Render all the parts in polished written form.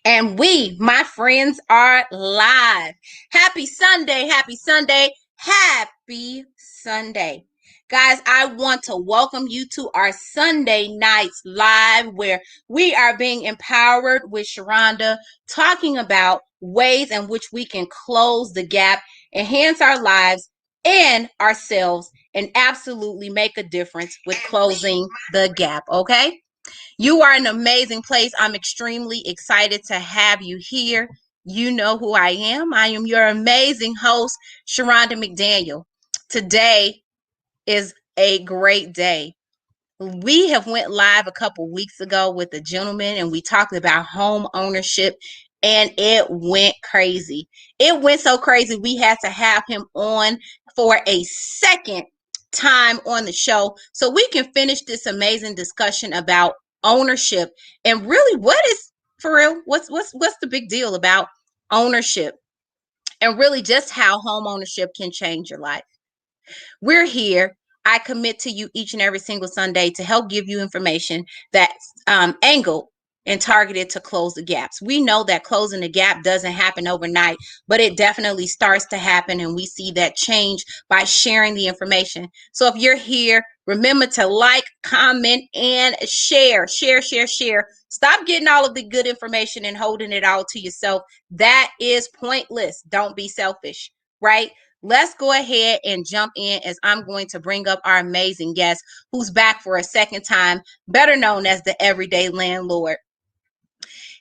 And we, my friends, are live. Happy Sunday, happy Sunday, happy Sunday. Guys, I want to welcome you to our Sunday nights live where we are being empowered with Shronda, talking about ways in which we can close the gap, enhance our lives and ourselves, and absolutely make a difference with closing the gap, okay? You are an amazing place. I'm extremely excited to have you here. You know who I am. I am your amazing host, Shronda McDaniel. Today is a great day. We have went live a couple weeks ago with a gentleman and we talked about home ownership and it went crazy. It went so crazy we had to have him on for a second time on the show so we can finish this amazing discussion about ownership and really what is for real what's the big deal about ownership and really just how home ownership can change your life. We're here. I commit to you each and every single Sunday to help give you information that's angled and targeted to close the gaps. We know that closing the gap doesn't happen overnight, but it definitely starts to happen. And we see that change by sharing the information. So if you're here, remember to like, comment, and share. Stop getting all of the good information and holding it all to yourself. That is pointless. Don't be selfish, right? Let's go ahead and jump in as I'm going to bring up our amazing guest who's back for a second time, better known as the Everyday Landlord.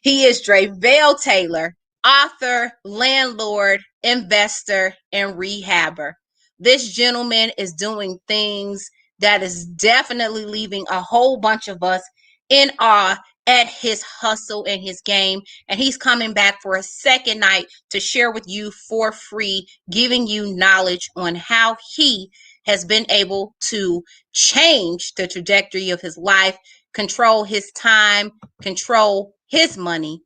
He is Drevell Taylor, author, landlord, investor, and rehabber. This gentleman is doing things that is definitely leaving a whole bunch of us in awe at his hustle and his game. And he's coming back for a second night to share with you for free, giving you knowledge on how he has been able to change the trajectory of his life, control his time, control his money,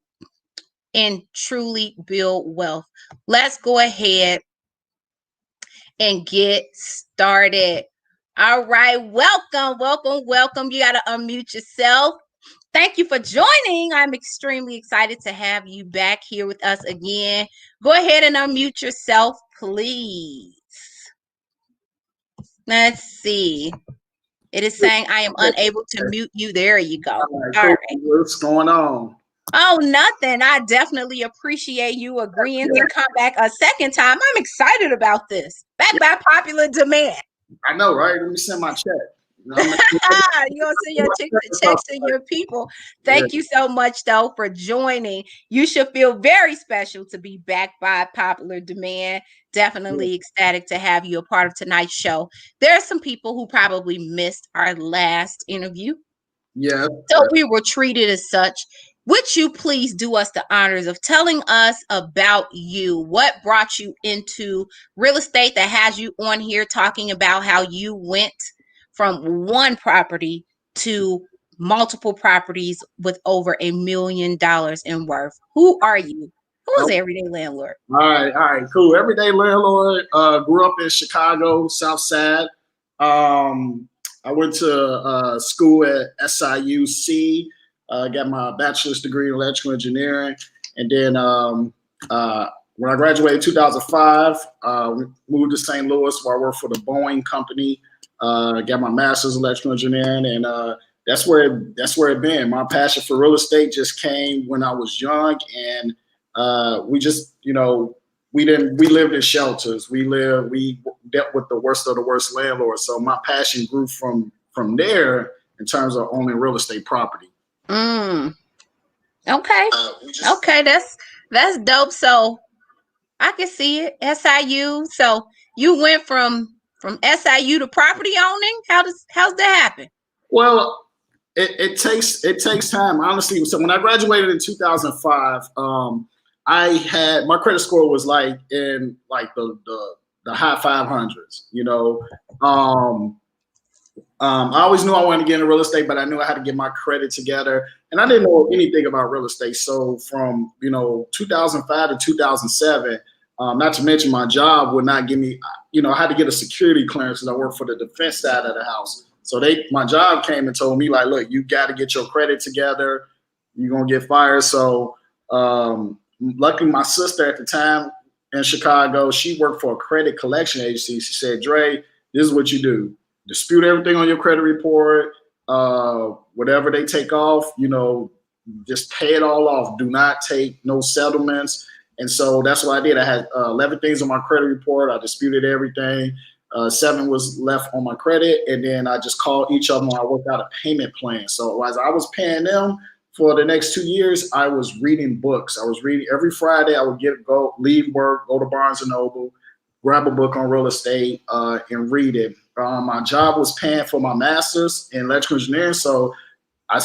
and truly build wealth. Let's go ahead and get started. All right, welcome. You got to unmute yourself. Thank you for joining. I'm extremely excited to have you back here with us again. Go ahead and unmute yourself, please. Let's see. It is saying I am unable to mute you. There you go. All right. What's going on? Oh, nothing. I definitely appreciate you agreeing to come back a second time. I'm excited about this. Back by popular demand. I know, right? Let me send my check. You're going to send your checks to your people. Thank you so much, though, for joining. You should feel very special to be back by popular demand. Definitely ecstatic to have you a part of tonight's show. There are some people who probably missed our last interview. Yeah. So we were treated as such. Would you please do us the honors of telling us about you? What brought you into real estate that has you on here talking about how you went from one property to multiple properties with over $1 million in worth? Who are you? Who is Everyday Landlord? All right, cool. Everyday Landlord, grew up in Chicago, South Side. I went to school at SIUC, got my bachelor's degree in electrical engineering. And then when I graduated in 2005, moved to St. Louis where I worked for the Boeing company, got my master's in electrical engineering. And that's where it been. My passion for real estate just came when I was young. And we just, we lived in shelters. We dealt with the worst of the worst landlords. So my passion grew from there in terms of owning real estate property. Okay. Okay, that's dope. So I can see it. SIU. So you went from SIU to property owning. How's that happen? Well, it takes time, honestly. So when I graduated in 2005, I had my credit score was in the high 500s. I always knew I wanted to get into real estate, but I knew I had to get my credit together, and I didn't know anything about real estate. So from 2005 to 2007, not to mention my job would not give me. I had to get a security clearance because I worked for the defense side of the house. So my job came and told me look, you got to get your credit together. You're gonna get fired. So Luckily, my sister at the time in Chicago, she worked for a credit collection agency. She said, Dre, this is what you do. Dispute everything on your credit report. Whatever they take off, just pay it all off. Do not take no settlements. And so that's what I did. I had 11 things on my credit report. I disputed everything. 7 was left on my credit. And then I just called each of them. I worked out a payment plan. So as I was paying them for the next 2 years, I was reading books. I was reading every Friday. I would leave work, go to Barnes & Noble, grab a book on real estate, and read it. My job was paying for my master's in electrical engineering. So I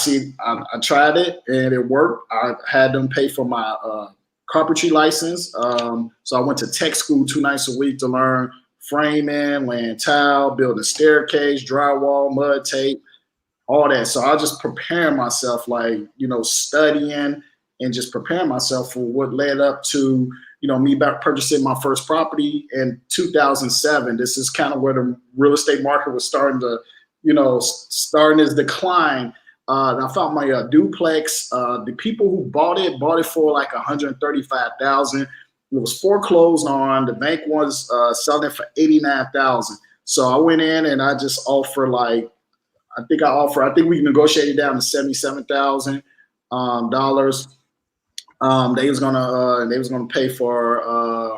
tried it and it worked. I had them pay for my carpentry license. So I went to tech school 2 nights a week to learn framing, laying tile, building staircase, drywall, mud tape, all that. So I was just preparing myself, studying and just preparing myself for what led up to, me purchasing my first property in 2007. This is kind of where the real estate market was starting to, starting its decline. I found my duplex. The people who bought it for like $135,000. It was foreclosed on. The bank was selling it for $89,000. So I went in and I just offered I think we negotiated down to $77,000 dollars. They was gonna pay for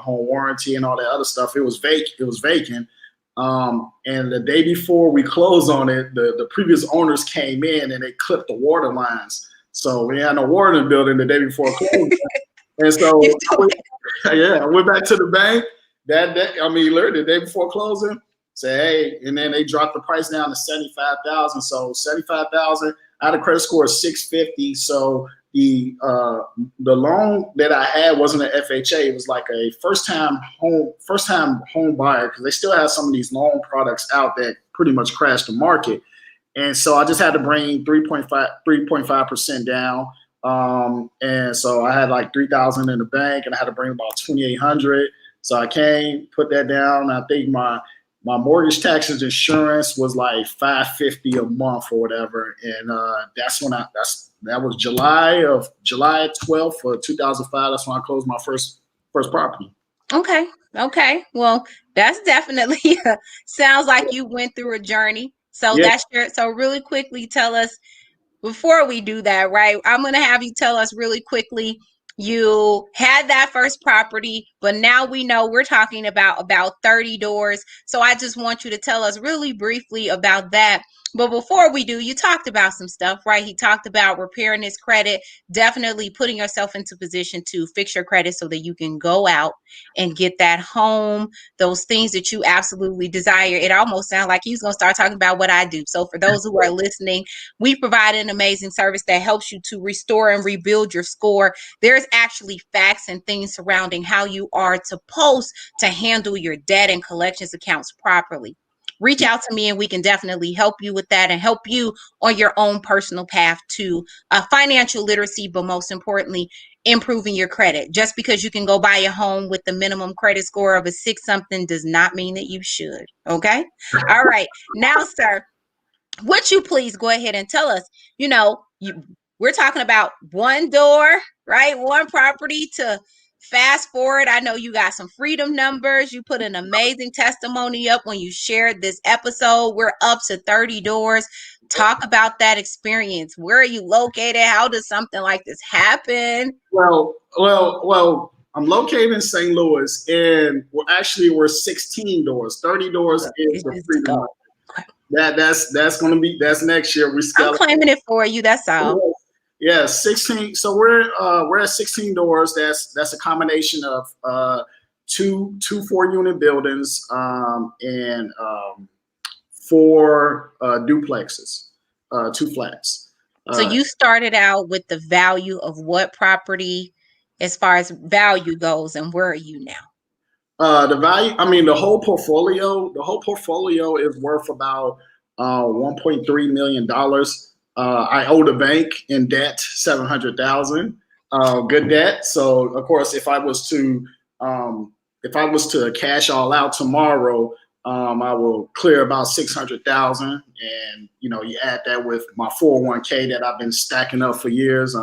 home warranty and all that other stuff. It was vacant. And the day before we closed on it, the previous owners came in and they clipped the water lines. So we had no water in the building the day before closing. And so I went back to the bank literally the day before closing, say, hey, and then they dropped the price down to $75,000. So $75,000, I had a credit score of 650. So the loan that I had wasn't an FHA. It was like a first time home buyer, because they still have some of these loan products out that pretty much crashed the market. And so I just had to bring 3.5% down. And so I had like $3,000 in the bank, and I had to bring about $2,800. So I came, put that down. I think my mortgage, taxes, insurance was like $550 a month or whatever. And that was July 12th of 2005. That's when I closed my first property. Okay. Well, that's definitely sounds like you went through a journey. So so really quickly tell us, before we do that, right? I'm going to have you tell us really quickly, you had that first property, but now we know we're talking about 30 doors. So I just want you to tell us really briefly about that. But before we do, you talked about some stuff, right? He talked about repairing his credit, definitely putting yourself into position to fix your credit so that you can go out and get that home, those things that you absolutely desire. It almost sounds like he's going to start talking about what I do. So for those who are listening, we provide an amazing service that helps you to restore and rebuild your score. There's actually facts and things surrounding how you are supposed to handle your debt and collections accounts properly. Reach out to me and we can definitely help you with that and help you on your own personal path to financial literacy, but most importantly, improving your credit. Just because you can go buy a home with the minimum credit score of a 6 something does not mean that you should. Okay. All right. Now, sir, would you please go ahead and tell us, we're talking about one door, right? One property to fast forward. I know you got some freedom numbers. You put an amazing testimony up when you shared this episode. We're up to 30 doors. Talk about that experience. Where are you located? How does something like this happen? Well, I'm located in St. Louis, and we're 16 doors. 30 doors is the freedom. That's next year. I'm claiming it for you. That's all. Yeah, 16. So we're at 16 doors. That's a combination of two 4-unit buildings and 4 duplexes, 2 flats. So you started out with the value of what property, as far as value goes, and where are you now? The value, the whole portfolio is worth about $1.3 million. I owe the bank in debt $700,000, good debt. So of course, if I was to cash all out tomorrow, I will clear about $600,000, and you add that with my 401k that I've been stacking up for years,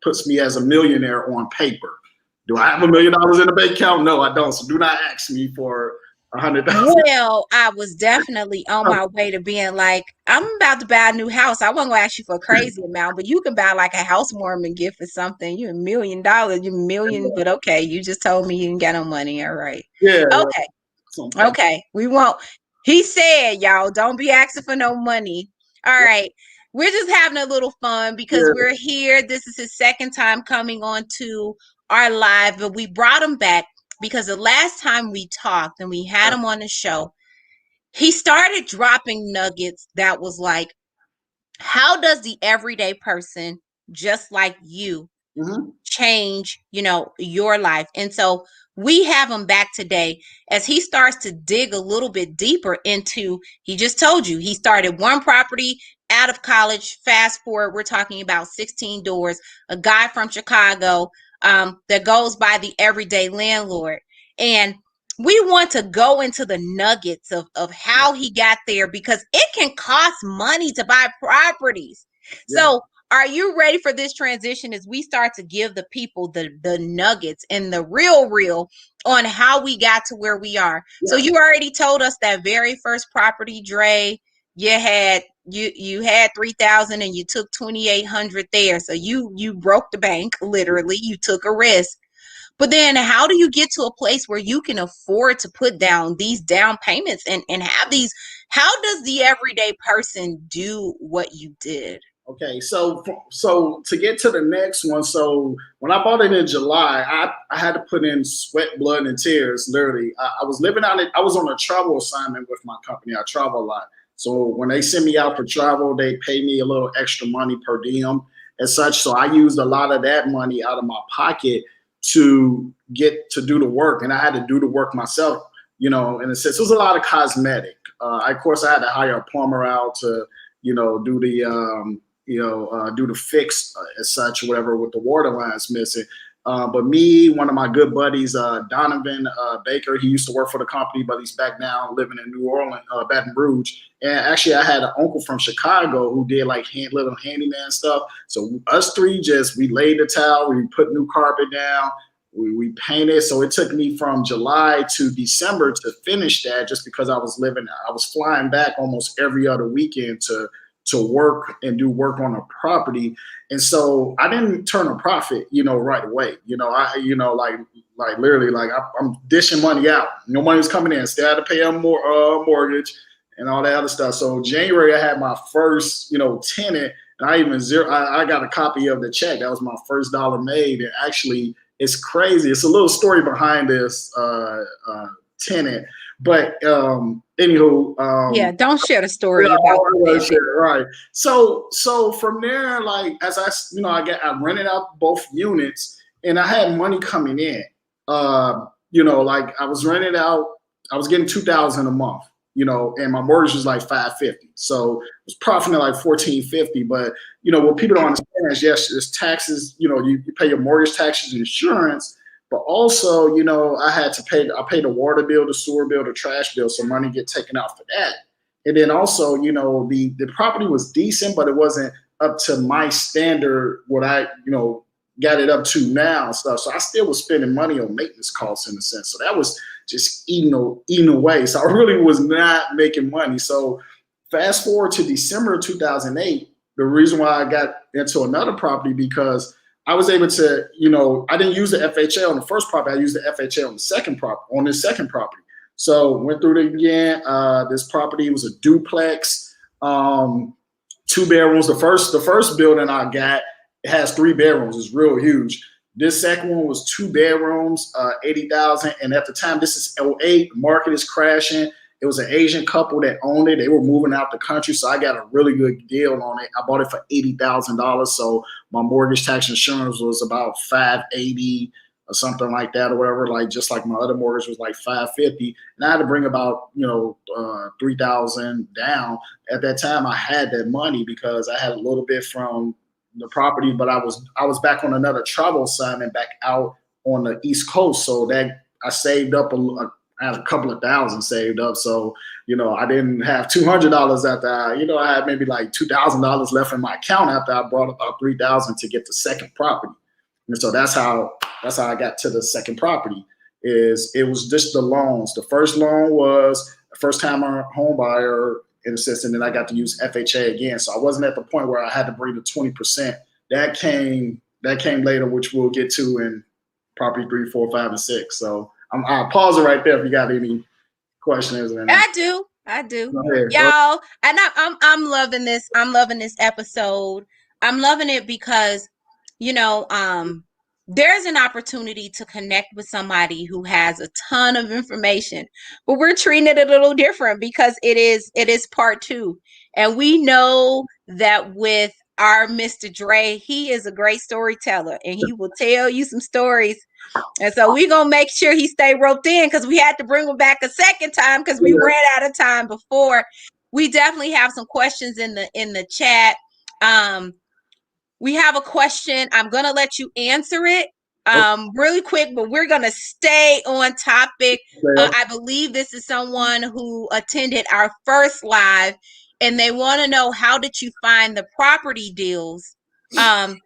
puts me as a millionaire on paper. Do I have $1 million in the bank account? No, I don't. So do not ask me for 100,000. Well, I was definitely on my way to being like, I'm about to buy a new house. I wasn't gonna ask you for a crazy amount, but you can buy like a housewarming gift or something. You $1 million, you million, but okay, you just told me you didn't got no money. All right. Yeah. Okay. Okay. We won't. He said, y'all, don't be asking for no money. All right. We're just having a little fun because we're here. This is his second time coming on to our live, but we brought him back because the last time we talked and we had him on the show, he started dropping nuggets that was like, how does the everyday person just like you change, your life? And so we have him back today as he starts to dig a little bit deeper into, he just told you, he started one property out of college. Fast forward, we're talking about 16 doors, a guy from Chicago that goes by the Everyday Landlord. And we want to go into the nuggets of how he got there because it can cost money to buy properties. So are you ready for this transition as we start to give the people the nuggets and the real on how we got to where we are? So you already told us that very first property, Dre, you had 3,000 and you took 2,800 there. So you broke the bank, literally. You took a risk. But then how do you get to a place where you can afford to put down these down payments and have these? How does the everyday person do what you did? Okay, so to get to the next one, so when I bought it in July, I had to put in sweat, blood, and tears. Literally, I was living out. I was on a travel assignment with my company. I travel a lot, so when they send me out for travel, they pay me a little extra money per diem and such. So I used a lot of that money out of my pocket to get to do the work, and I had to do the work myself. In a sense, it was a lot of cosmetic. Of course, I had to hire a plumber out to do the do the fix as such, whatever, with the water lines missing. But me, one of my good buddies, Donovan Baker, he used to work for the company, but he's back now living in New Orleans, Baton Rouge. And actually, I had an uncle from Chicago who did like little handyman stuff. So us three we laid the tile, we put new carpet down, we painted. So it took me from July to December to finish that, just because I was flying back almost every other weekend to work and do work on a property. And so I didn't turn a profit, right away. Like literally, like I'm dishing money out. No money's coming in. Still had to pay a mortgage and all that other stuff. So January, I had my first, tenant, and I got a copy of the check. That was my first dollar made. And actually, it's crazy. It's a little story behind this tenant. But anywho, yeah, don't share the story about it, right. So from there, like as I rented out both units, and I had money coming in. Like I was renting out, I was getting $2,000 a month, and my mortgage was like $550. So it was profiting like $1,450. But what people don't understand is, yes, there's taxes. You pay your mortgage, taxes, and insurance. But also, I pay the water bill, the sewer bill, the trash bill, so money get taken out for that. And then also, the property was decent, but it wasn't up to my standard, what I, got it up to now and stuff. So I still was spending money on maintenance costs in a sense. So that was just eating away. So I really was not making money. So fast forward to December 2008, the reason why I got into another property, because I was able to, I didn't use the FHA on the first property. I used the FHA on this second property. So went through it again. This property was a duplex, 2 bedrooms. The first building I got, it has 3 bedrooms. It's real huge. This second one was 2 bedrooms, 80,000. And at the time, this is '08. The market is crashing. It was an Asian couple that owned it. They were moving out the country, so I got a really good deal on it. I bought it for $80,000, so my mortgage, tax, insurance was about $580 or something like that, or whatever. Like just like my other mortgage was like $550, and I had to bring about $3,000 down. At that time, I had that money because I had a little bit from the property, but I was back on another travel assignment back out on the East Coast, so that I saved up I had a couple of thousand saved up. So, I didn't have $200 after I had maybe like $2,000 left in my account after I brought about 3,000 to get the second property. And so that's how I got to the second property. It was just the loans. The first loan was a first time home buyer in a sense, and then I got to use FHA again. So I wasn't at the point where I had to bring the 20%. That came later, which we'll get to in property 3, 4, 5, and 6. So I'll pause it right there if you got any questions. I do. Go ahead. Y'all, and I'm loving this. I'm loving this episode. I'm loving it because, there's an opportunity to connect with somebody who has a ton of information, but we're treating it a little different because it is part 2. And we know that with our Mr. Dre, he is a great storyteller and he will tell you some stories. And so we're going to make sure he stay roped in because we had to bring him back a second time because we ran out of time before. We definitely have some questions in the chat. We have a question. I'm going to let you answer it really quick, but we're going to stay on topic. I believe this is someone who attended our first live and they want to know, how did you find the property deals? I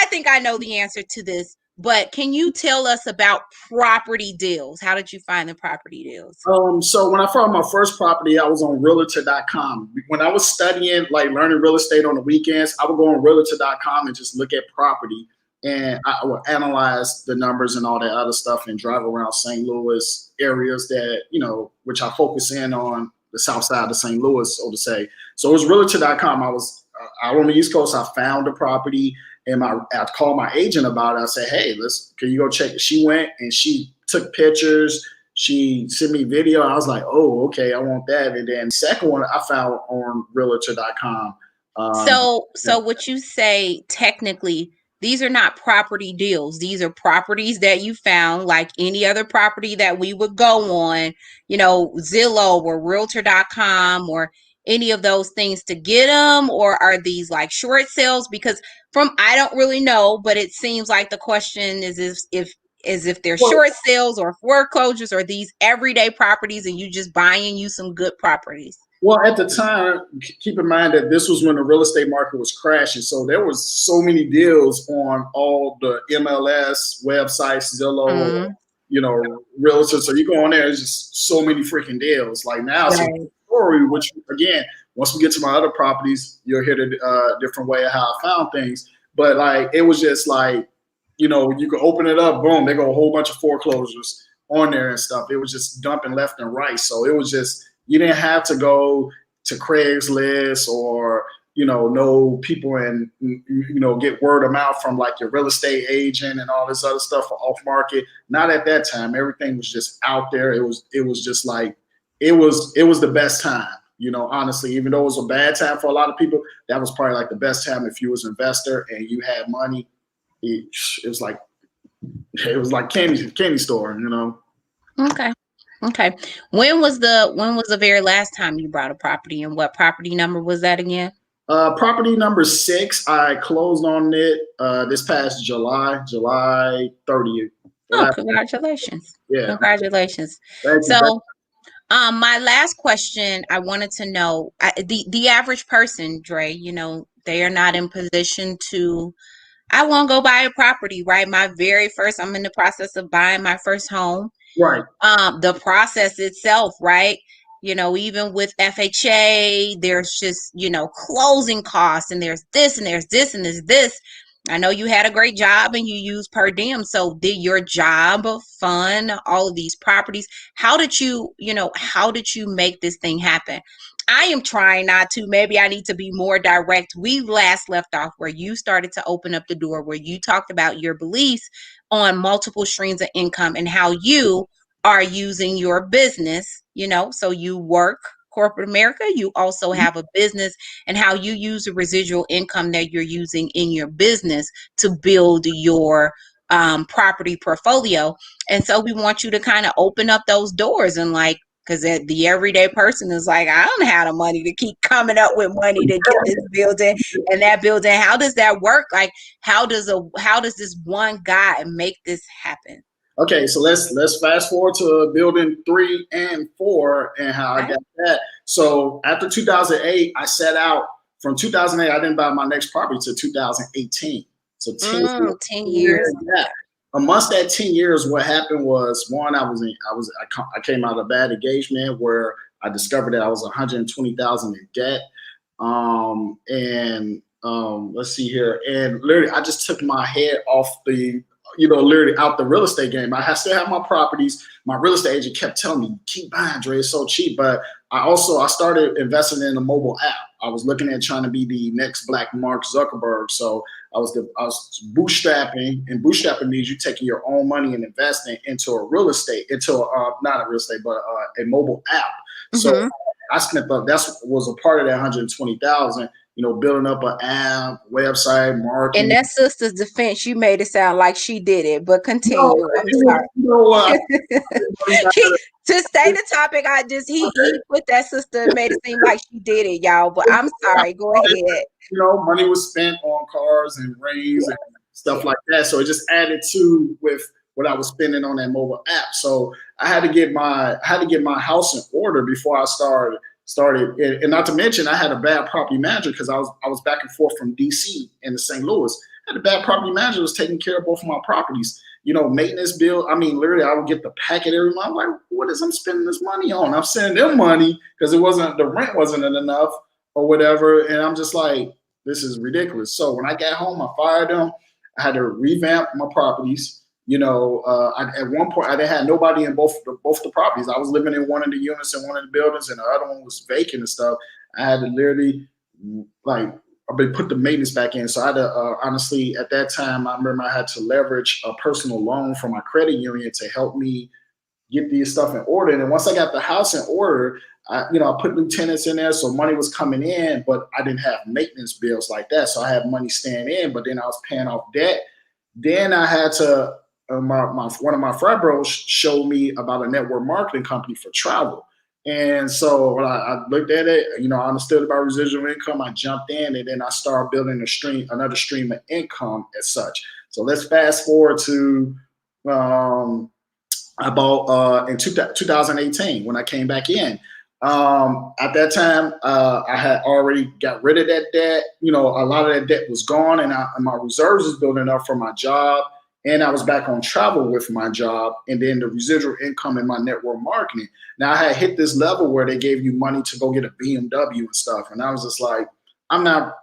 think I know the answer to this, but can you tell us about property deals? How did you find the property deals? So when I found my first property, I was on realtor.com. When I was studying, like learning real estate on the weekends, I would go on realtor.com and just look at property. And I would analyze the numbers and all that other stuff and drive around St. Louis areas that, which I focus in on the south side of St. Louis, so to say. So it was realtor.com. I was out on the East Coast. I found a property. And I called my agent about it. I said, hey, can you go check it? She went and she took pictures. She sent me video. I was like, oh, okay, I want that. And then second one I found on realtor.com. So would you say technically these are not property deals? These are properties that you found like any other property that we would go on, Zillow or realtor.com or any of those things to get them? Or are these like short sales? Because I don't really know, but it seems like the question is if they're short sales or foreclosures, or these everyday properties and you just buying you some good properties. Well, at the time, keep in mind that this was when the real estate market was crashing. So there was so many deals on all the MLS websites, Zillow, realtors. So you go on there, there's just so many freaking deals. Like now, it's a story, which again, once we get to my other properties, you'll hear the different way of how I found things. But like, it was just like, you could open it up, boom, they go a whole bunch of foreclosures on there and stuff. It was just dumping left and right. So it was just, you didn't have to go to Craigslist or, know people and, get word of mouth from like your real estate agent and all this other stuff for off market. Not at that time. Everything was just out there. It was just like, it was the best time, honestly, even though it was a bad time for a lot of people, that was probably like the best time if you was an investor and you had money. It was like candy store, Okay. When was the very last time you bought a property, and what property number was that again? Property number 6. I closed on it this past July 30th. Oh, congratulations. Yeah. Congratulations. Thank you. So my last question, I wanted to know, the average person, Dre, they are not in position to, I want to go buy a property, right? I'm in the process of buying my first home. Right. The process itself, right? Even with FHA, there's just, closing costs, and there's this and there's this and there's this. I know you had a great job and you use per diem. So did your job fund all of these properties? How did you make this thing happen? I am trying not to. Maybe I need to be more direct. We last left off where you started to open up the door, where you talked about your beliefs on multiple streams of income and how you are using your business, so you work corporate America, you also have a business, and how you use the residual income that you're using in your business to build your property portfolio. And so we want you to kind of open up those doors, and because the everyday person is like, I don't have the money to keep coming up with money to get this building and that building. How does that work? Like, how does this one guy make this happen? Okay, so let's fast forward to building 3 and 4 and how I Okay. got that. So after 2008, I set out from 2008. I didn't buy my next property to 2018. So 10 years. 10 years. Yeah. Amongst that 10 years, what happened was one, I came out of a bad engagement where I discovered that I was 120,000 in debt. And let's see here. And literally, I just took my head off the, literally out the real estate game. Still have my properties. My real estate agent kept telling me, keep buying, Dre, it's so cheap. But I started investing in a mobile app. I was looking at trying to be the next Black Mark Zuckerberg. So I was bootstrapping, and bootstrapping means you taking your own money and investing into a real estate, not a real estate, but a mobile app. So I spent that was a part of that 120,000. Building up an app, website, marketing. In that sister's defense, you made it sound like she did it, but continue. No, I'm sorry. to stay the topic, he put that sister and made it seem like she did it, y'all. But I'm sorry. Go ahead. Money was spent on cars and rings and stuff like that. So it just added to with what I was spending on that mobile app. So I had to get my house in order before I started. And not to mention, I had a bad property manager because I was back and forth from DC into St. Louis. I had a bad property manager who was taking care of both of my properties. Maintenance bill. I mean, literally, I would get the packet every month. I'm like, what is I'm spending this money on? I'm sending them money because the rent wasn't enough or whatever. And I'm just like, this is ridiculous. So when I got home, I fired them. I had to revamp my properties. At one point, I didn't have nobody in both the properties. I was living in one of the units in one of the buildings, and the other one was vacant and stuff. I had to literally put the maintenance back in. So I had to honestly, at that time, I remember I had to leverage a personal loan from my credit union to help me get these stuff in order. And then once I got the house in order, I put new tenants in there, so money was coming in, but I didn't have maintenance bills like that. So I had money staying in, but then I was paying off debt. Then I had to. One of my frat bros showed me about a network marketing company for travel. And so when I looked at it, I understood about residual income. I jumped in, and then I started building another stream of income as such. So let's fast forward to about in 2018 when I came back in. At that time, I had already got rid of that debt. A lot of that debt was gone, and my reserves was building up for my job. And I was back on travel with my job, and then the residual income in my network marketing. Now I had hit this level where they gave you money to go get a BMW and stuff. And I was just like, I'm not,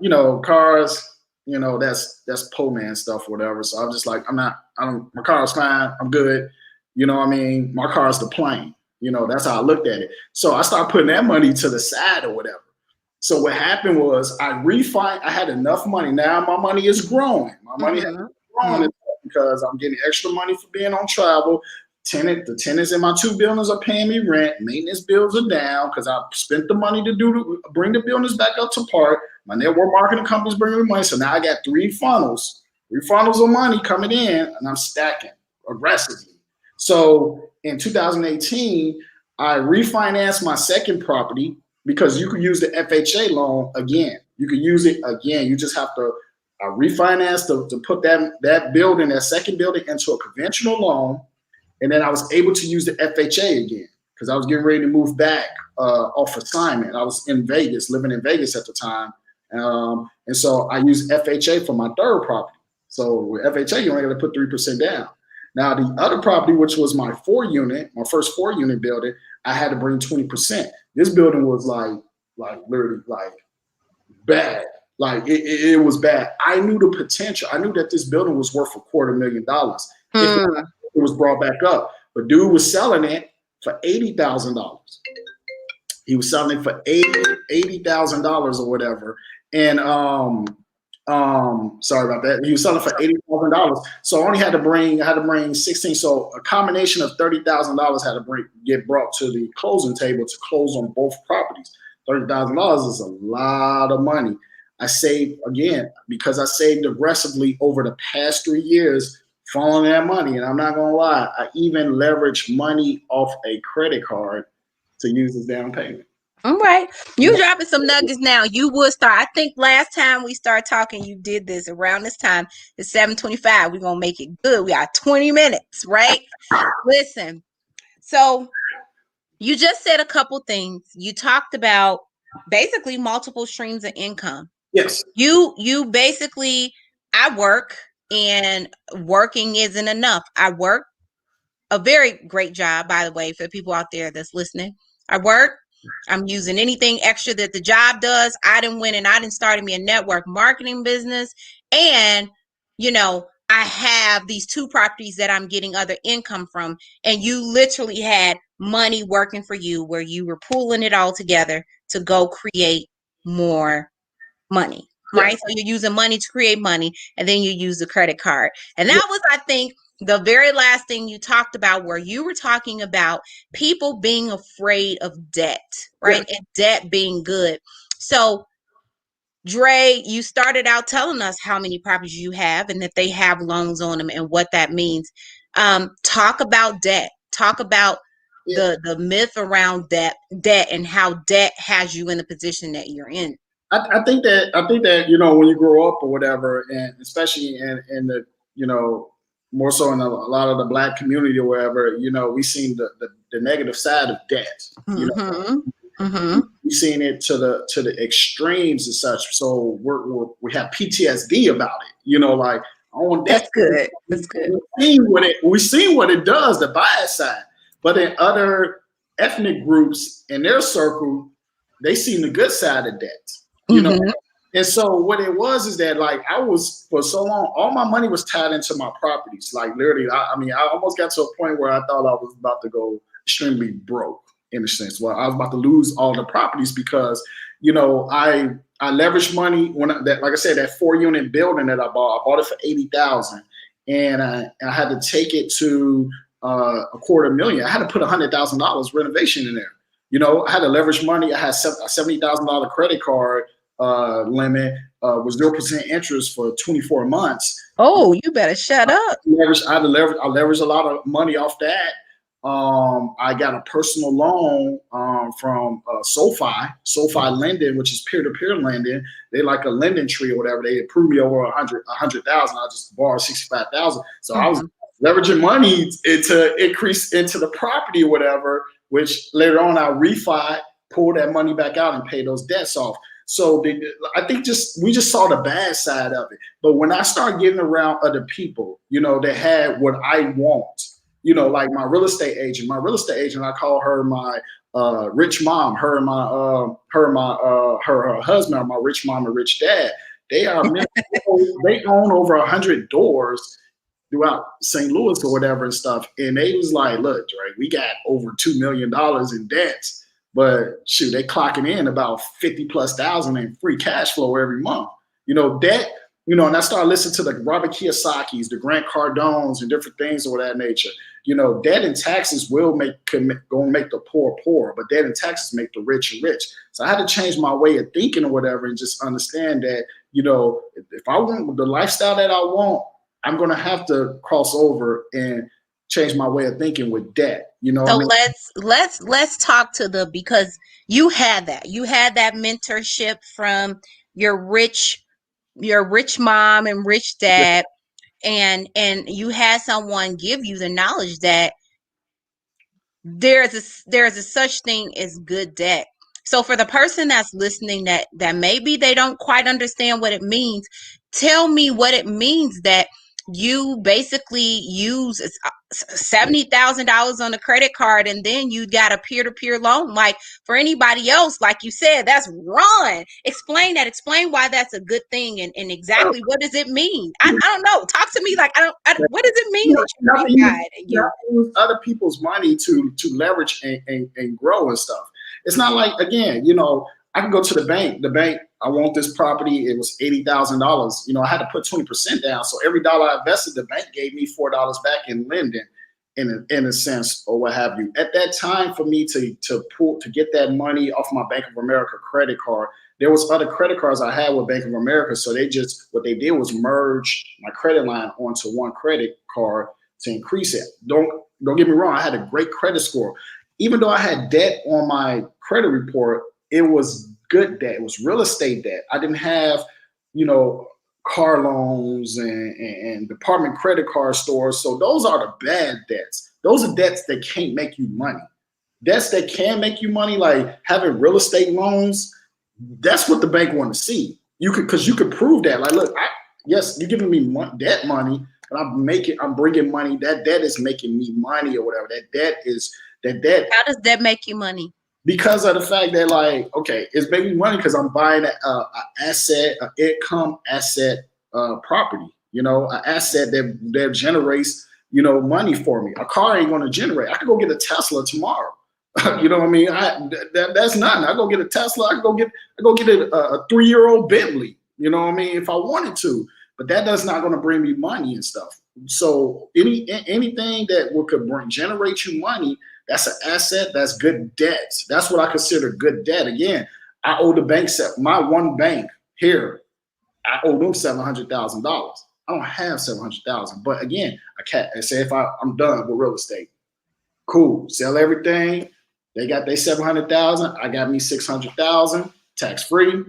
cars, that's poor man stuff, whatever. So I'm just like, my car's fine. I'm good. My car's the plane. That's how I looked at it. So I started putting that money to the side or whatever. So what happened was I had enough money. Now my money is growing. My money has grown because I'm getting extra money for being on travel. The tenants in my 2 buildings are paying me rent. Maintenance bills are down because I spent the money to bring the buildings back up to par. My network marketing company's bringing me money. So now I got 3 funnels of money coming in, and I'm stacking aggressively. So in 2018, I refinanced my second property because you could use the FHA loan again. You could use it again. You just have to refinanced to put that second building into a conventional loan. And then I was able to use the FHA again because I was getting ready to move back off assignment. I was in Vegas, living in Vegas at the time. And so I used FHA for my third property. So with FHA, you only got to put 3% down. Now, the other property, which was my first 4-unit building, I had to bring 20%. This building was literally bad. Like it was bad. I knew the potential. I knew that this building was worth $250,000 if it was brought back up. But dude was selling it for $80,000. He was selling it for $80,000 or whatever. And sorry about that. He was selling for $80,000. So I had to bring 16. So a combination of $30,000 had to get brought to the closing table to close on both properties. $30,000 is a lot of money. I saved, again, because I saved aggressively over the past 3 years following that money. And I'm not going to lie, I even leveraged money off a credit card to use as down payment. All right. You dropping some nuggets now. You would start. I think last time we started talking, you did this around this time. It's 7:25. We're gonna make it good. We got 20 minutes, right? Listen. So you just said a couple things. You talked about basically multiple streams of income. Yes. You basically, I work, and working isn't enough. I work a very great job, by the way, for people out there that's listening. I work. I'm using anything extra that the job does. I didn't win, and I didn't start me a network marketing business. And, I have these 2 properties that I'm getting other income from. And you literally had money working for you where you were pulling it all together to go create more money, right? So you're using money to create money, and then you use the credit card. And that was, I think, the very last thing you talked about, where you were talking about people being afraid of debt, right? And debt being good. So, Dre, you started out telling us how many properties you have and that they have loans on them and what that means. Talk about debt. Talk about the myth around debt and how debt has you in the position that you're in. I think that when you grow up or whatever, and especially in the more so in a lot of the Black community or wherever, we've seen the negative side of debt. We've seen it to the extremes and such. So we have PTSD about it. Like, on that. That's good. That's good. We've seen what it does, the bad side. But in other ethnic groups in their circle, they seen the good side of debt. And so what it was is that, like, I was, for so long, all my money was tied into my properties. Like, literally, I almost got to a point where I thought I was about to go extremely broke, in a sense. Well, I was about to lose all the properties because, I leveraged money like I said, that 4-unit building that I bought it for $80,000, and I had to take it to $250,000. I had to put $100,000 renovation in there. I had to leverage money. I had a $70,000 credit card limit was 0% interest for 24 months. Oh, you better shut up. I leveraged a lot of money off that. I got a personal loan from SoFi lending, which is peer-to-peer lending. They like a lending tree or whatever. They approved me over 100,000. I just borrowed 65,000. So I was leveraging money to increase into the property or whatever, which later on I refi, pull that money back out and pay those debts off. So I think we just saw the bad side of it. But when I started getting around other people, that had what I want, like my real estate agent, I call her my rich mom. Her and her husband are my rich mom and rich dad. They own over 100 doors throughout St. Louis or whatever and stuff. And they was like, look, Dre, we got over $2 million in debts. But shoot, they clocking in about 50,000+ in free cash flow every month. Debt, and I started listening to the Robert Kiyosaki's, the Grant Cardones, and different things of that nature. Debt and taxes will make the poor poor, but debt and taxes make the rich rich. So I had to change my way of thinking or whatever, and just understand that, if I want the lifestyle that I want, I'm going to have to cross over and change my way of thinking with debt. So let's talk because you had that mentorship from your rich mom and rich dad, and you had someone give you the knowledge that there's a such thing as good debt. So for the person that's listening that maybe they don't quite understand what it means, tell me what it means that you basically use $70,000 on a credit card, and then you got a peer-to-peer loan. Like, for anybody else, like you said, that's wrong. Explain that. Explain why that's a good thing, and exactly what does it mean? I don't know. Talk to me. Like, what does it mean that you use other people's money to leverage and grow and stuff? It's not like, again, I can go to the bank. I want this property. It was $80,000. I had to put 20% down. So every dollar I invested, the bank gave me $4 back in lending, in a sense, or what have you. At that time, for me to get that money off my Bank of America credit card, there was other credit cards I had with Bank of America. So what they did was merge my credit line onto one credit card to increase it. Don't get me wrong. I had a great credit score. Even though I had debt on my credit report, it was good debt. It was real estate debt. I didn't have, car loans and department credit card stores. So those are the bad debts. Those are debts that can't make you money. Debts that can make you money, like having real estate loans, that's what the bank want to see. Because you could prove that. Like, look, yes, you're giving me debt money, but I'm bringing money. That debt is making me money or whatever. That debt. How does that make you money? Because of the fact that, like, okay, it's making me money because I'm buying an asset, an income asset property, an asset that generates, money for me. A car ain't going to generate. I could go get a Tesla tomorrow. You know what I mean? That's nothing. I go get a Tesla. I go get a 3-year-old Bentley. You know what I mean? If I wanted to, but that's not going to bring me money and stuff. So anything that could generate you money, that's an asset. That's good debt. That's what I consider good debt. Again, I owe the bank my one bank here. I owe them $700,000. I don't have $700,000, but again, I say if I'm done with real estate, cool, sell everything. They got their $700,000. I got me $600,000, tax free.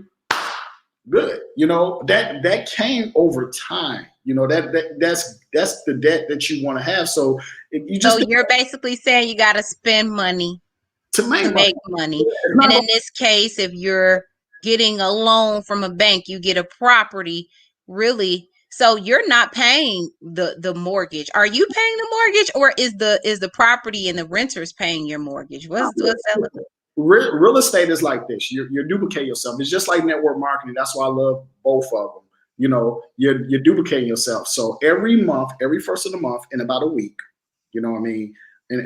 Good. That came over time. That's the debt that you want to have. So you're basically saying you got to spend money to make money. And in this case, if you're getting a loan from a bank, you get a property, really. So you're not paying the mortgage. Are you paying the mortgage, or is the property and the renters paying your mortgage? What's that? Real estate is like this. You're duplicating yourself. It's just like network marketing. That's why I love both of them. You're duplicating yourself. So every month, every first of the month, in about a week, in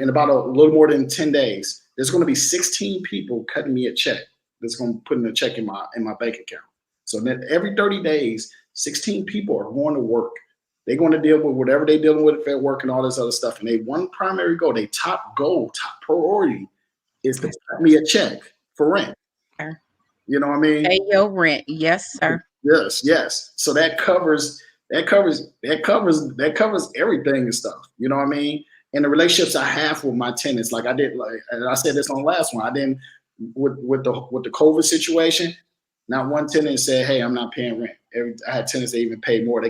about a little more than 10 days, there's going to be 16 people cutting me a check. That's going to put in a check in my bank account. So then every 30 days, 16 people are going to work. They're going to deal with whatever they're dealing with at work and all this other stuff. And they one primary goal, they top priority is to cut me a check for rent. You know what I mean? Pay your rent. Yes, sir. Yes. So that covers everything and stuff. You know what I mean? And the relationships I have with my tenants, and I said this on the last one, I didn't with the COVID situation. Not one tenant said, "Hey, I'm not paying rent." I had tenants that even paid more.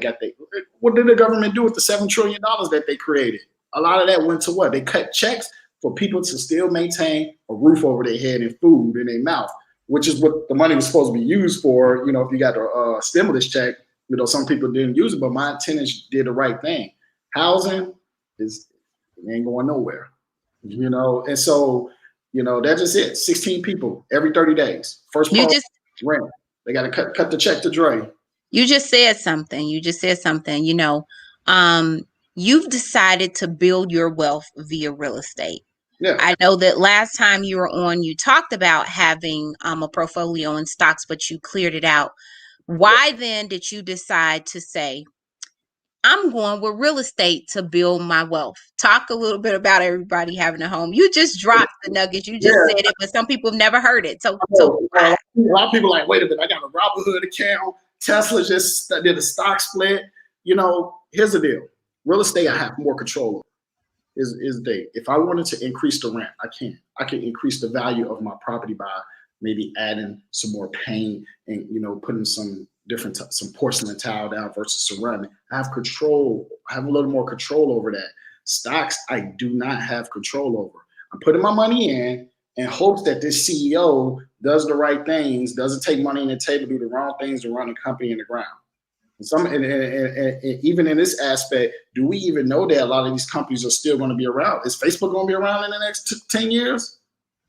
What did the government do with the $7 trillion that they created? A lot of that went to what? They cut checks for people to still maintain a roof over their head and food in their mouth, which is what the money was supposed to be used for. If you got a stimulus check, some people didn't use it, but my tenants did the right thing. Housing ain't going nowhere, and so, that's just it. 16 people every 30 days. First part, rent. They got to cut the check to Dre. You just said something. You've decided to build your wealth via real estate. Yeah. I know that last time you were on, you talked about having a portfolio in stocks, but you cleared it out. Why then did you decide to say, I'm going with real estate to build my wealth? Talk a little bit about everybody having a home. You just dropped the nuggets. You just said it, but some people have never heard it. So a lot of people are like, wait a minute, I got a Robinhood account. Tesla just did a stock split. Here's the deal. Real estate, I have more control over. If I wanted to increase the rent, I can. I can increase the value of my property by maybe adding some more paint and putting some porcelain tile down versus ceramic. I have control. I have a little more control over that. Stocks, I do not have control over. I'm putting my money in hopes that this CEO does the right things, doesn't take money on the table, do the wrong things to run the company in the ground. And even in this aspect, do we even know that a lot of these companies are still going to be around? Is Facebook going to be around in the next 10 years?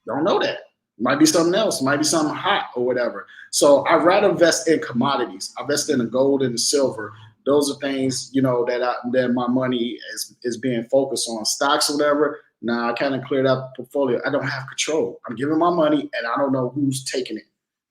Don't know that. It might be something else. It might be something hot or whatever. So I'd rather invest in commodities. I invest in the gold and the silver. Those are things, that my money is being focused on. Stocks or whatever. Nah, I kind of cleared out the portfolio. I don't have control. I'm giving my money and I don't know who's taking it.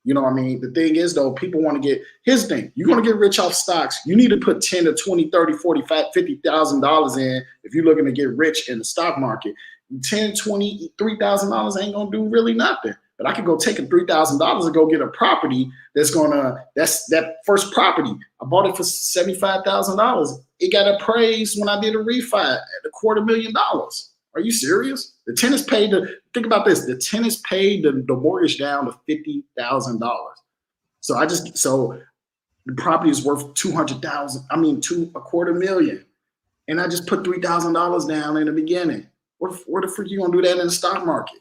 You know what I mean? The thing is, though, people want to get, here's the thing. You're going to get rich off stocks. You need to put $10 to $20, $30, $40, $50,000 in if you're looking to get rich in the stock market. $10, $20, $3,000 ain't going to do really nothing. But I could go take $3,000 and go get a property that's that first property. I bought it for $75,000. It got appraised when I did a refi at $250,000. Are you serious? The tenants paid think about this. The tenants paid the mortgage down to $50,000. So the property is worth 200,000. I mean, a quarter million. And I just put $3,000 down in the beginning. What the freak you gonna do that in the stock market?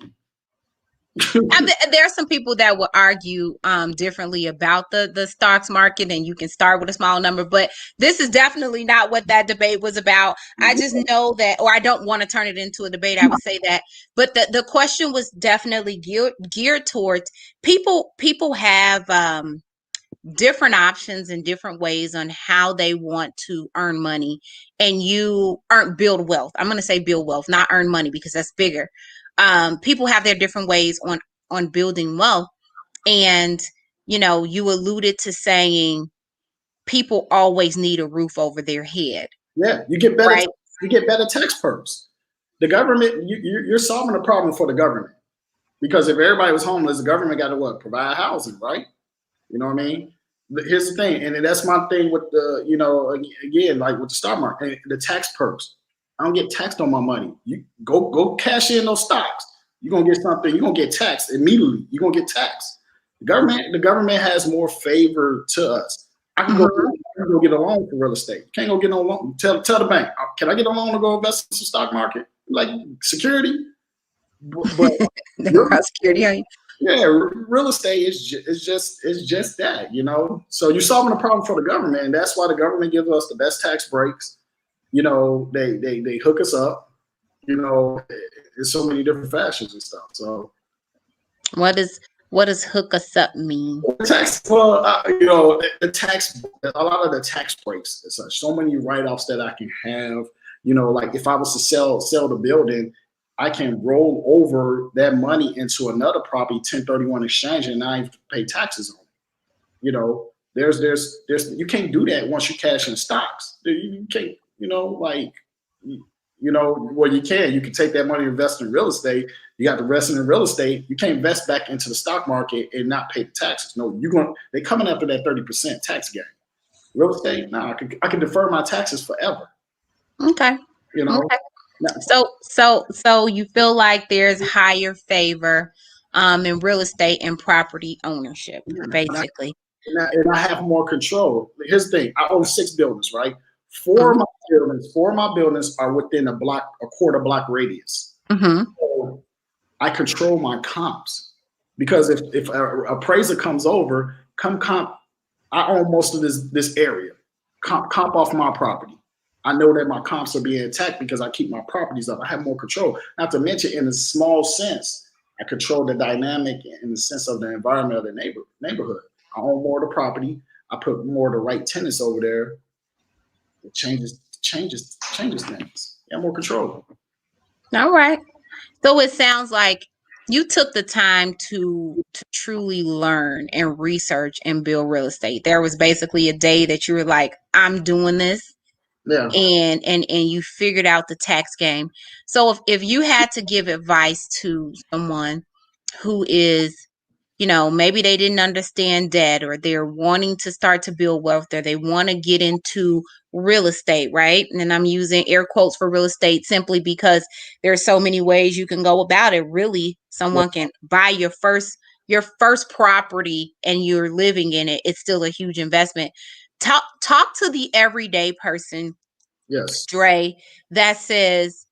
There are some people that will argue differently about the stocks market, and you can start with a small number, but this is definitely not what that debate was about. I just know that, or I don't want to turn it into a debate, I would say that, but the question was definitely geared towards people have different options and different ways on how they want to earn money, and build wealth. I'm going to say build wealth, not earn money, because that's bigger. People have their different ways on building wealth. And, you alluded to saying people always need a roof over their head. Yeah, you get better. Right? You get better tax perks. The government, you're solving a problem for the government, because if everybody was homeless, the government got to provide housing, right? You know what I mean? Here's the thing, and that's my thing with the, again, like with the stock market, the tax perks. I don't get taxed on my money. You go cash in those stocks. You're gonna get something. You're gonna get taxed immediately. You're gonna get taxed. The government has more favor to us. I can go get a loan for real estate. Can't go get no loan. Tell the bank, can I get a loan to go invest in some stock market? Like security? But security. Yeah, real estate is just that, So you're solving a problem for the government, and that's why the government gives us the best tax breaks. They hook us up, in so many different fashions and stuff. So what does hook us up mean? Tax, well, the tax, a lot of the tax breaks and such. So many write-offs that I can have. Like if I was to sell the building, I can roll over that money into another property, 1031 exchange, and I have to pay taxes on it. There's you can't do that once you cash in stocks. You can't, well, you can take that money and invest in real estate. You got to invest in real estate. You can't invest back into the stock market and not pay the taxes. No, they're coming after that 30% tax gain. Real estate, no, I can defer my taxes forever. Okay. Okay. So you feel like there's higher favor in real estate and property ownership, basically. And I have more control. Here's the thing: I own 6 buildings, right? 4 of my buildings are within a quarter block radius. So I control my comps, because if an appraiser comes over, comp, I own most of this area. Comp off my property. I know that my comps are being attacked because I keep my properties up. I have more control. Not to mention, in a small sense, I control the dynamic in the sense of the environment of the neighborhood. I own more of the property. I put more of the right tenants over there. It changes things. You have more control. All right. So it sounds like you took the time to truly learn and research and build real estate. There was basically a day that you were like, I'm doing this. Yeah. And you figured out the tax game. So if you had to give advice to someone who is, maybe they didn't understand debt, or they're wanting to start to build wealth, or they want to get into real estate, right? And I'm using air quotes for real estate simply because there's so many ways you can go about it. Really, someone can buy your first property and you're living in it. It's still a huge investment. Talk to the everyday person, yes, Dre, that says,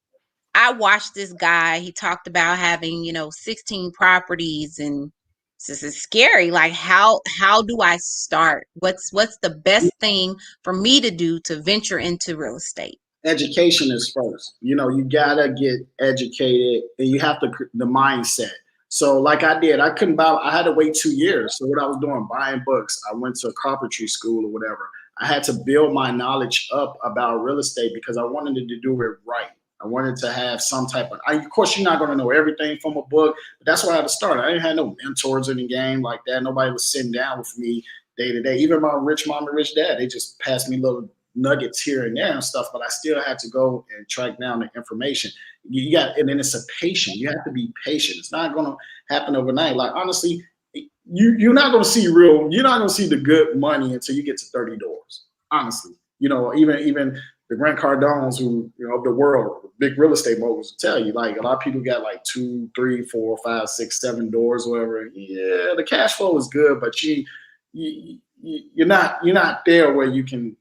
I watched this guy. He talked about having, 16 properties, and this is scary. Like, how do I start? What's the best thing for me to do to venture into real estate? Education is first. You gotta get educated, and you have the mindset. So like I did, I had to wait 2 years. So what I was doing, buying books, I went to a carpentry school or whatever. I had to build my knowledge up about real estate because I wanted to do it right. I wanted to have some type of, of course, you're not going to know everything from a book, but that's where I had to start. I didn't have no mentors in the game like that. Nobody was sitting down with me day to day. Even my rich mom and rich dad, they just passed me little nuggets here and there and stuff, but I still had to go and track down the information. And then it's a patient. You have to be patient. It's not going to happen overnight. Like, honestly, you're not going to see you're not going to see the good money until you get to 30 doors. Honestly, even the Grant Cardones who, of the world, big real estate moguls will tell you, like a lot of people got like 2, 3, 4, 5, 6, 7 doors, whatever. Yeah, the cash flow is good, but you're not there where you can,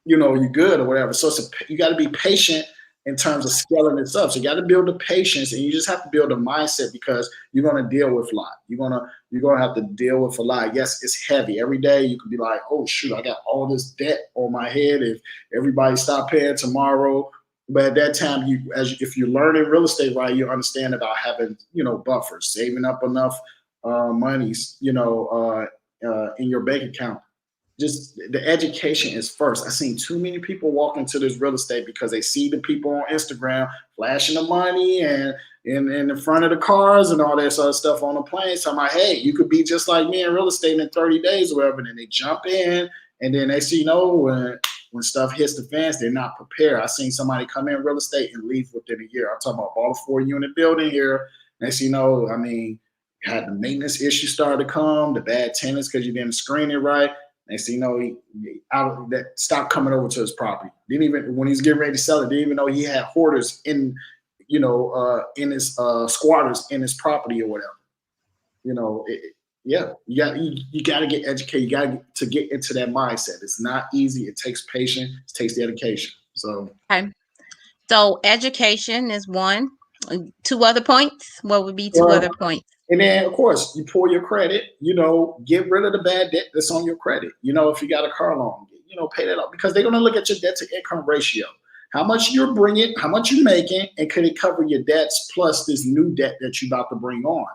you're good or whatever. So you got to be patient in terms of scaling this up. So you got to build the patience, and you just have to build a mindset because you're going to deal with a lot. You're gonna have to deal with a lot. Yes, it's heavy. Every day you could be like, oh shoot, I got all this debt on my head. If everybody stop paying tomorrow, but at that time, if you're learning real estate right, you understand about having buffers, saving up enough monies, in your bank account. Just the education is first. I've seen too many people walk into this real estate because they see the people on Instagram flashing the money and in the front of the cars and all that sort of stuff on the plane. So I'm like, hey, you could be just like me in real estate in 30 days or whatever. And then they jump in and then they see, when stuff hits the fans, they're not prepared. I seen somebody come in real estate and leave within a year. I'm talking about bought a 4-unit building here. Next thing you know, had the maintenance issues start to come, the bad tenants because you didn't screen it right. Next thing you know, he stopped coming over to his property. Didn't even, when he was getting ready to sell it, didn't even know he had hoarders in his squatters in his property or whatever. You got to get educated. You got to get into that mindset. It's not easy. It takes patience. It takes dedication. So education is one. 2 other points. What would be 2 other points? And then, of course, you pull your credit, get rid of the bad debt that's on your credit. If you got a car loan, pay that off because they're going to look at your debt to income ratio. How much you're bringing, how much you're making, and could it cover your debts plus this new debt that you're about to bring on?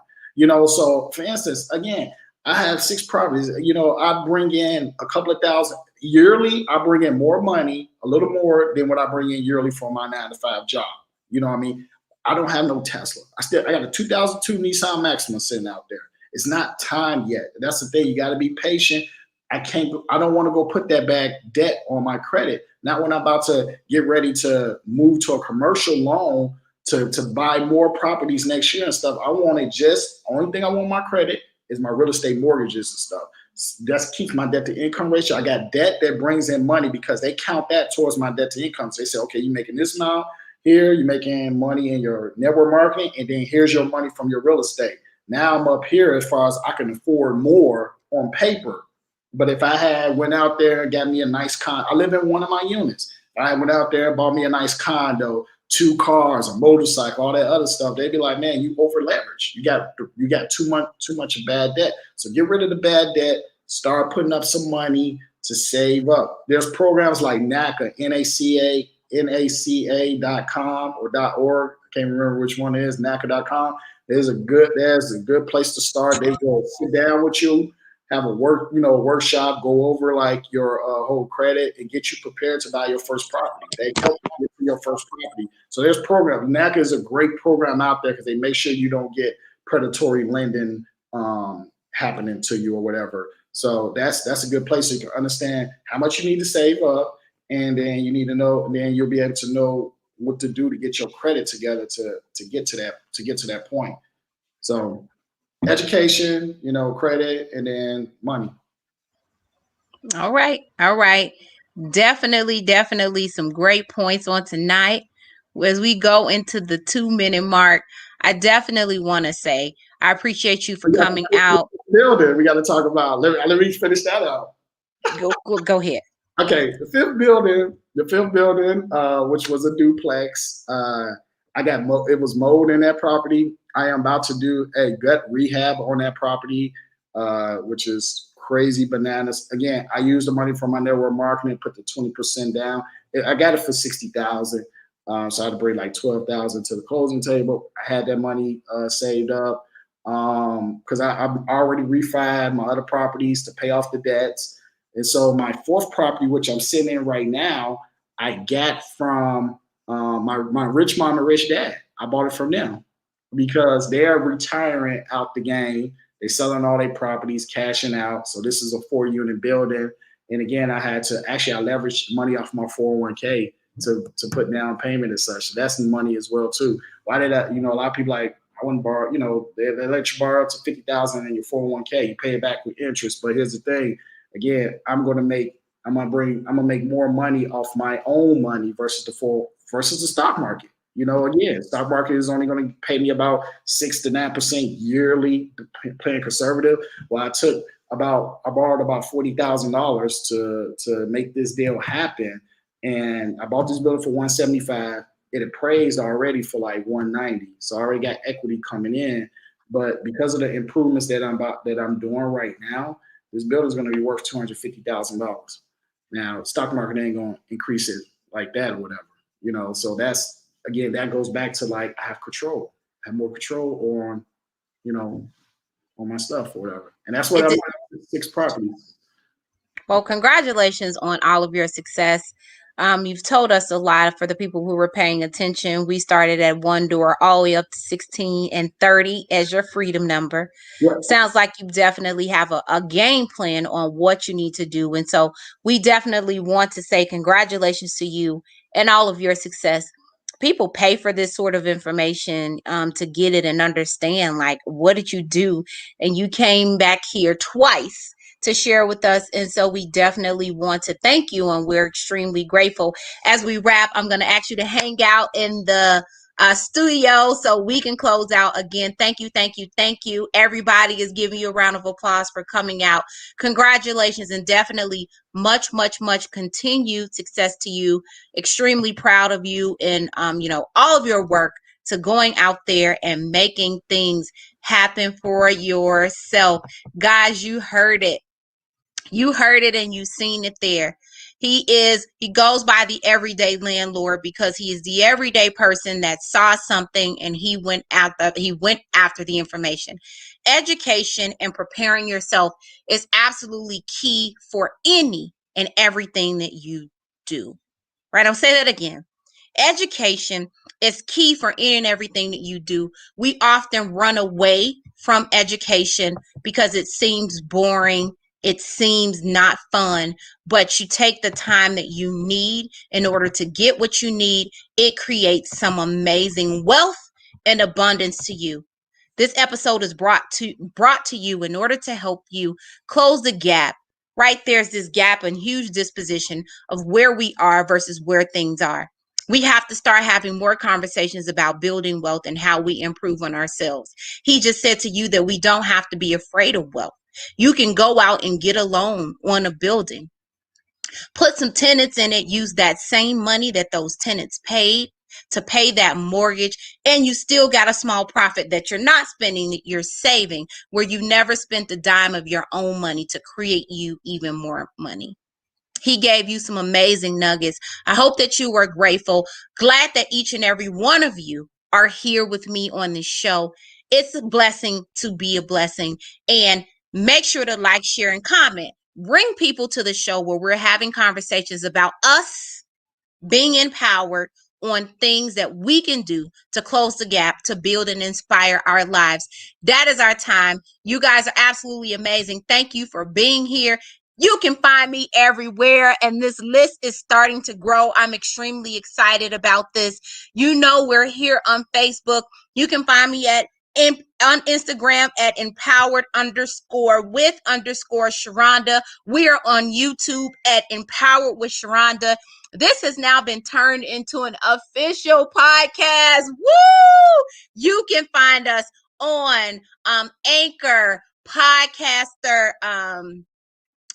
So for instance, again, I have 6 properties. I bring in a couple of thousand yearly. I bring in more money, a little more than what I bring in yearly for my 9-to-5 job. You know what I mean? I don't have no Tesla. I got a 2002 Nissan Maxima sitting out there. It's not time yet. That's the thing. You got to be patient. I don't want to go put that bad debt on my credit. Not when I'm about to get ready to move to a commercial loan to buy more properties next year and stuff. I want it only thing I want my credit is my real estate mortgages and stuff. That keeps my debt to income ratio. I got debt that brings in money because they count that towards my debt to income. So they say, okay, you're making this amount. Here, you're making money in your network marketing, and then here's your money from your real estate. Now I'm up here as far as I can afford more on paper. But if I went out there and got me a nice condo, I live in one of my units. If I went out there and bought me a nice condo, 2 cars, a motorcycle, all that other stuff, they'd be like, man, you over leveraged. You got too much bad debt. So get rid of the bad debt. Start putting up some money to save up. There's programs like NACA, NACA.com or .org. I can't remember which one it is, NACA.com. There's a good place to start. They will sit down with you, have a workshop, go over like your whole credit and get you prepared to buy your first property. They help you get your first property. So there's programs. NACA is a great program out there because they make sure you don't get predatory lending happening to you or whatever. So that's a good place so you can understand how much you need to save up. And then you need to know, and then you'll be able to know what to do to get your credit together to get to that point. So education, credit, and then money. All right. Definitely some great points on tonight. As we go into the 2-minute mark, I definitely want to say I appreciate you for coming out. Building, we got to talk about. Let me finish that out. Go ahead. Okay, the fifth building, which was a duplex. It was mold in that property. I am about to do a gut rehab on that property, which is crazy bananas. Again, I used the money from my network marketing, put the 20% down. I got it for $60,000. So I had to bring like $12,000 to the closing table. I had that money saved up because I already refied my other properties to pay off the debts. And so my 4th property, which I'm sitting in right now, I got from my rich mom and rich dad. I bought it from them because they're retiring out the game. They're selling all their properties, cashing out. So this is a 4-unit building. And again, I leveraged money off my 401k to put down payment and such. So that's money as well too. Why did I, a lot of people like, I wouldn't borrow, they let you borrow up to $50,000 in your 401k. You pay it back with interest. But here's the thing. Again, I'm going to make I'm gonna make more money off my own money versus the stock market. Again, stock market is only going to pay me about 6 to 9% yearly, playing conservative. Well, I borrowed about $40,000 to make this deal happen, and I bought this building for 175. It appraised already for like 190, so I already got equity coming in. But because of the improvements that I'm doing right now, this building is going to be worth $250,000. Now, stock market ain't going to increase it like that or whatever. So that goes back to like I have control. I have more control on my stuff or whatever. And that's what I'm doing, 6 properties. Well, congratulations on all of your success. You've told us a lot. For the people who were paying attention, we started at 1 door all the way up to 16 and 30 as your freedom number. Yeah. Sounds like you definitely have a game plan on what you need to do. And so we definitely want to say congratulations to you and all of your success. People pay for this sort of information to get it and understand, like, what did you do? And you came back here twice to share with us. And so we definitely want to thank you, and we're extremely grateful. As we wrap, I'm going to ask you to hang out in the studio so we can close out. Again, thank you, thank you, thank you. Everybody is giving you a round of applause for coming out. Congratulations, and definitely much, much, much continued success to you. Extremely proud of you and all of your work to going out there and making things happen for yourself. Guys, you heard it. You heard it and you've seen it there. He goes by the everyday landlord because he is the everyday person that saw something and he went after the information. Education and preparing yourself is absolutely key for any and everything that you do. Right? I'll say that again. Education is key for any and everything that you do. We often run away from education because it seems boring. It seems not fun, but you take the time that you need in order to get what you need. It creates some amazing wealth and abundance to you. This episode is brought to you in order to help you close the gap. Right? There's this gap and huge disposition of where we are versus where things are. We have to start having more conversations about building wealth and how we improve on ourselves. He just said to you that we don't have to be afraid of wealth. You can go out and get a loan on a building, put some tenants in it, use that same money that those tenants paid to pay that mortgage, and you still got a small profit that you're not spending, that you're saving, where you never spent a dime of your own money to create you even more money. He gave you some amazing nuggets. I hope that you were grateful. Glad that each and every one of you are here with me on this show. It's a blessing to be a blessing. And make sure to like, share, and comment. Bring people to the show where we're having conversations about us being empowered on things that we can do to close the gap, to build and inspire our lives. That is our time. You guys are absolutely amazing. Thank you for being here. You can find me everywhere, and this list is starting to grow. I'm extremely excited about this. We're here on Facebook. You can find me on Instagram at empowered_with_Shronda. We are on YouTube at Empowered with Shronda. This has now been turned into an official podcast. Woo! You can find us on Anchor, Podcaster.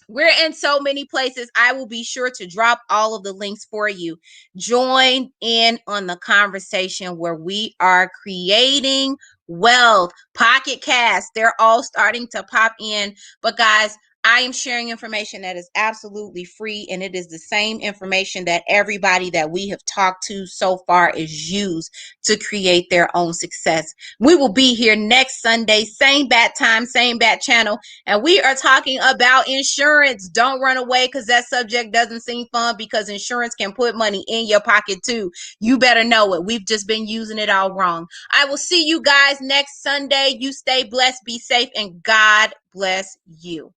We're in so many places. I will be sure to drop all of the links for you. Join in on the conversation where we are creating wealth. Pocket Cast, they're all starting to pop in. But guys, I am sharing information that is absolutely free, and it is the same information that everybody that we have talked to so far is used to create their own success. We will be here next Sunday, same bat time, same bat channel, and we are talking about insurance. Don't run away because that subject doesn't seem fun, because insurance can put money in your pocket too. You better know it. We've just been using it all wrong. I will see you guys next Sunday. You stay blessed, be safe, and God bless you.